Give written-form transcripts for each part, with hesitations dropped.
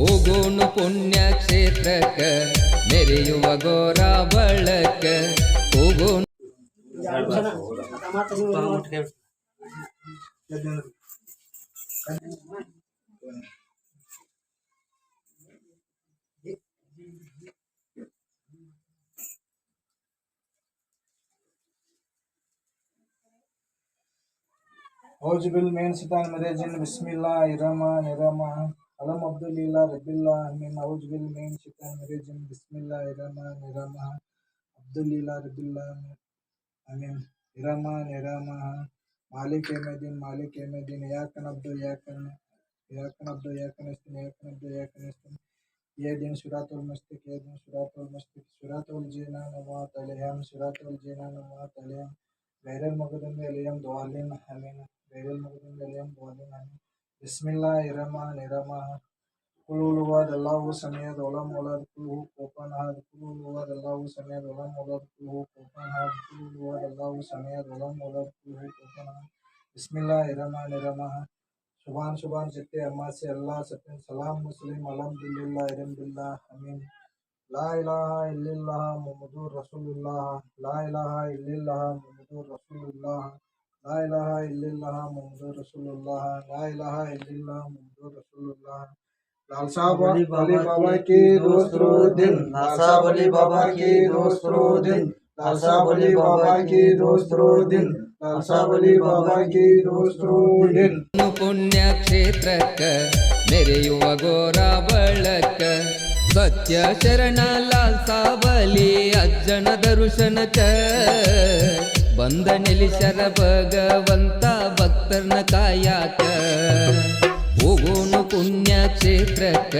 ಹೋಗೋನು ಪುಣ್ಯಕ್ಷೇತ್ರಕ್ಕ ಮೆರೆಯುವ ಗೋರ ಬಳಕ ಹೋಗೋನು. औजुबिल मेन सितान मरेजिन बिस्मिल्लाहिर्रहमानिर्रहीम अलम अब्दुलिल्लाह रब्बिल्लाह अमीन औजुबिल मेन सितान मरेजिन बिस्मिल्लाहिर्रहमानिर्रहीम अब्दुलिल्लाह रब्बिल्लाह अमीन रहमानिर्रहीम मालिक यौमिद्दीन इय्याक नअबुदु व इय्याक नस्तईन इहदिन सिरातल मुस्तकीम सिरातल लज़ीना अनअमता अलैहिम गैरिल मग़दूबि अलैहिम वलद्दालिन आमीन बिस्मिल्लाहिर्रहमानिर्रहीम कुल हुवल्लाहु समद लम यलिद कुल हु कुफुवन अहद कुल हुवल्लाहु समद लम यलिद कुल हु कुफुवन अहद कुल हुवल्लाहु समद लम यलिद कुल हु कुफुवन अहद बिस्मिल्लाहिर्रहमानिर्रहीम सुभान सत्य अम्मा से अल्लाह सत्य सलाम मुस्लिम अल्हम्दुलिल्लाह रब्बिल्लाह आमीन ला इलाहा इल्लल्लाह मुहम्मदुर रसूलुल्लाह ला इलाहा इल्लल्लाह मुहम्मदुर रसूलुल्लाह ला इलाहा इल्लल्लाह मुहम्मदुर रसूलुल्लाह ला इलाहा इल्लल्लाह मुहम्मदुर रसूलुल्लाह लाल साहब अली बाबा की दोस्त दिन लाल साहब अली बाबा की दोस्त दिन लाल साहब अली बाबा की दोस्त दिन लाल साहब अली बाबा की दोस्त दिन ಪುಣ್ಯಕ್ಷೇತ್ರಕ್ಕ ಮೆರೆಯುವ ಗೋರ ಬಳಕ ಸತ್ಯ ಶರಣ ಲಾಲ್ ಸಾಬಲಿ ಅಜ್ಜನ ದರ್ಶನಕ ಬಂದ ನಿಲ್ಲಿಸರ ಭಗವಂತ ಭಕ್ತರ್ನ ಕಾಯಾಕ ಹೋಗೋನು ಪುಣ್ಯಕ್ಷೇತ್ರಕ್ಕ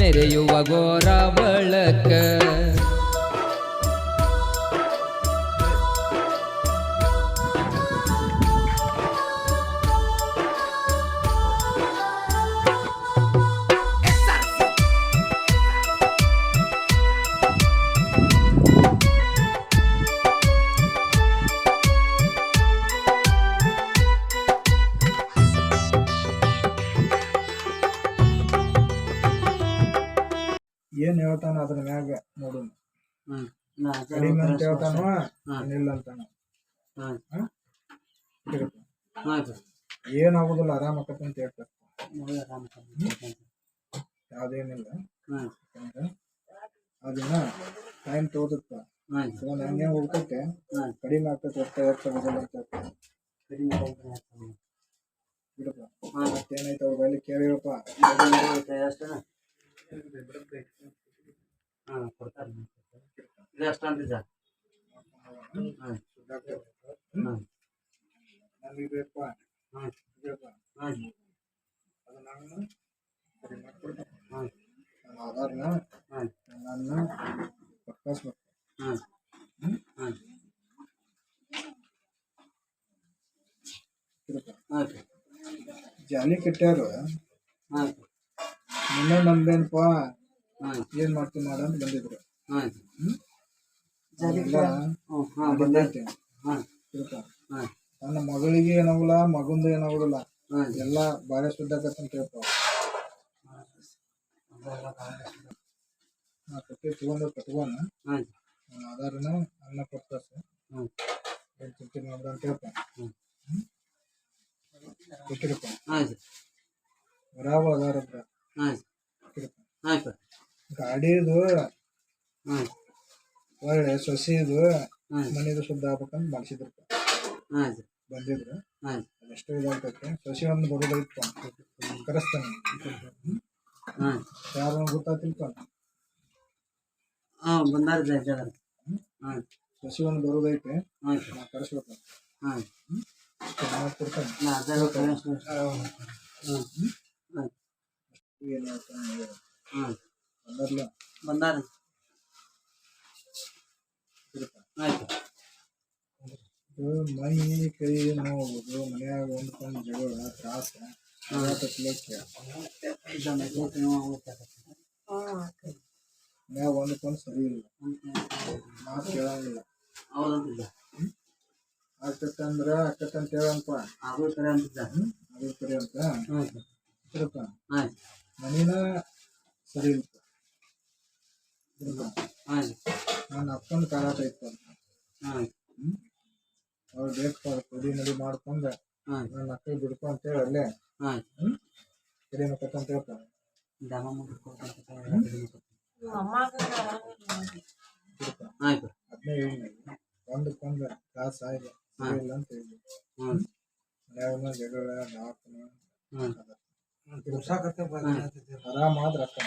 ಮೆರೆಯುವ ಗೋರ ಬಳಕ ಏನ್ ಹೇಳ್ತಾನ ಅದ್ರ ಮ್ಯಾಗ ನೋಡು ಕಡಿಮೆ ಅಂತ ಹೇಳ್ತಾನ ಏನಿಲ್ಲ ಅಂತಾನ ಏನಾಗುದಿಲ್ಲ ಆರಾಮ ಆಕತ್ತ ಅಂತ ಹೇಳ್ತಾರ ಯಾವ್ದೇನಿಲ್ಲ ಅದನ್ನ ಟೈಮ್ ತೋದತ್ತ ಫೋನ್ ಹಂಗೆ ಹೋಗ್ತೈತೆ ಕಡಿಮೆ ಆಗ್ತೈತೆ ಹೋಗೋದಿಲ್ಲ ಅಂತ ಹೇಳ್ತಾರೆ ಬಿಡಪ್ಪ ಮತ್ತೇನೈತೆ ಅವ್ರ ಬೈಲಿ ಕೇಳಿರಪ್ಪ ಕೊಡ್ತಾರೆ ಇದು ಅಷ್ಟು ಅಂತಿದ್ದ ನನಗೆ ಬೇಕಪ್ಪ ಅದು ನಾನು ಸರಿ ಮಾಡ್ಕೊಡ್ತೇನೆ ನನ್ನ ಆಧಾರ್ನ ನನ್ನ ಕಳಿಸ್ಬೇಕು ಜಾಲಿ ಕಟ್ಟ್ಯಾರು ನಿನ್ನ ನಮ್ದೇನಪ್ಪ ಏನ್ ಮಾಡ್ತೀನಿ ಮಾಡ ಅಂತ ಬಂದಿದ್ರು ನನ್ನ ಮಗಳಿಗೆ ಏನಾಗಲ್ಲ ಮಗಂದು ಏನಾಗುದಿಲ್ಲ ಎಲ್ಲ ಬಾಳೆ ಸುದ್ದಾಕತ್ತಂತ ಹೇಳ್ತಾವ ಕಟ್ಟಿ ತಗೊಂಡು ಕಟ್ಕೋಣ ನನ್ನ ಆಧಾರನ ಅನ್ನ ಕೊಡ್ತಾಸ ಚಿಂತೆ ಮಾಡ್ದ ಅಂತ ಹೇಳ್ತಾನ ಕೊಟ್ಟಿರಪ್ಪ ಬರಾಬ ಅದಾರ ಗಾಡಿದು ಒಳ್ಳೆ ಸೊಸೆದು ಮನೆದು ಶುದ್ಧ ಆಗ್ಬೇಕಂತ ಮಾಡಿಸಿದ್ರಪ್ಪ ಬಂದಿದ್ರು ಅದೆಷ್ಟೋ ಇದಾಗ್ತೈತೆ ಸೊಸೆ ಒಂದು ಬರೋದೈತಪ್ಪ ಕರೆಸ್ತಾನೆ ಯಾರು ಗೊತ್ತಾತಿಲ್ಪ ಸೊಸೆ ಒಂದು ಬರೋದೈತೆ ನಾ ಕರೆಸ್ಬೇಕು ಮಾಡ್ಕೊಡ್ತಾನೆ ಏನು ಹೇಳ್ತಾನೆ ಬಂದಾರ ಮೈ ಕೈ ನೋವುದು ಮನ್ಯಾಗ ಒಂದ್ಕೊಂಡು ಜಗಳ ತ್ರಾಸ ಮನ್ಯಾಗ ಒಂದ್ಕೊಂಡು ಸರಿ ಇಲ್ಲ ಮಾತು ಕೇಳಂಗಿಲ್ಲ ಆಗ್ತಂದ್ರ ಆಗ್ತಂತ ಹೇಳಂಪ ಅದು ಕರೆ ಅಂತಿದ್ದ ಅದು ಕರಿ ಅಂತ ಮನಿನ ಸರಿ ಇಲ್ಪ ಹಾಂ ನನ್ನ ಅಕ್ಕನ ಕಾಲಾಟ ಇತ್ತು ಹಾಂ ಅವ್ರು ಬೇಕು ಕುಡಿ ಮಡಿ ಮಾಡ್ಕೊಂಡು ಹಾಂ ನನ್ನ ಅಕ್ಕ ಬಿಡ್ಕೊ ಅಂತೇಳಿ ಅಲ್ಲೇ ಹಾಂ ಕಡಿ ಮಕ್ಕಂತ ಹೇಳ್ತಾರೆ ದಮ ಬಿಡ್ಕೊ ಆಯ್ತು ಅದನ್ನೇ ಹೇಳಿ ಒಂದಕ್ಕೊಂದು ಕ್ಲಾಸ್ ಆಗಿದೆ ಸರಿ ಇಲ್ಲ ಅಂತ ಹೇಳಿ ಹ್ಞೂ ಮನ್ಯಾಗ ಜಗಳ ದವಾಖಾನೆ ಹ್ಞೂ ಆರಾಮ ಆದ್ರ ಅಕ್ಕ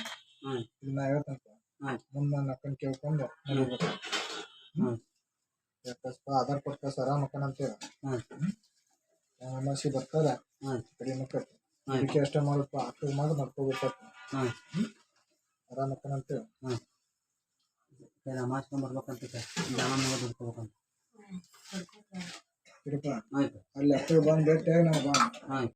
ಹ್ಞೂ ಇಲ್ಲಿ ನಾ ಹೇಳ್ತಂತ ಆಯ್ತು ಮುಂದೆ ನನ್ನ ಅಕ್ಕನ ಕೇಳ್ಕೊಂಡು ನಡಿಬೇಕು ಹ್ಞೂ ಆಧಾರ್ ಕೊಟ್ಟು ಕಳ್ಸ ಆರಾಮ ಅಕ್ಕನ ಅಂತೇಳಿ ಹ್ಞೂ ಅಮಾಸಿ ಬರ್ತದ ಹ್ಞೂ ಕಡಿ ಮಕ್ಕಳು ಅದಕ್ಕೆ ಅಷ್ಟೇ ಮಾಡಪ್ಪ ಅಕ್ಕ ಮಾಡಿ ನಡ್ಕೋಬೇಕು ಹಾಂ ಆರಾಮ ಅಕ್ಕನ ಅಂತೇಳಿ ಸರ್ ಅಮಾಸ್ಕೊಂಡ್ ಬರ್ಬೇಕಂತ ಸರ್ ದಮ ಮುಗಿದು ಬಿಡ್ಕೋಬೇಕಂತ ಬಿಡಪ್ಪ ಆಯ್ತು ಅಲ್ಲಿ ಅಕ್ಕ ಬಂದು ಭೇಟಿಯಾಗಿ ನಾವು ಬಾ ಆಯ್ತು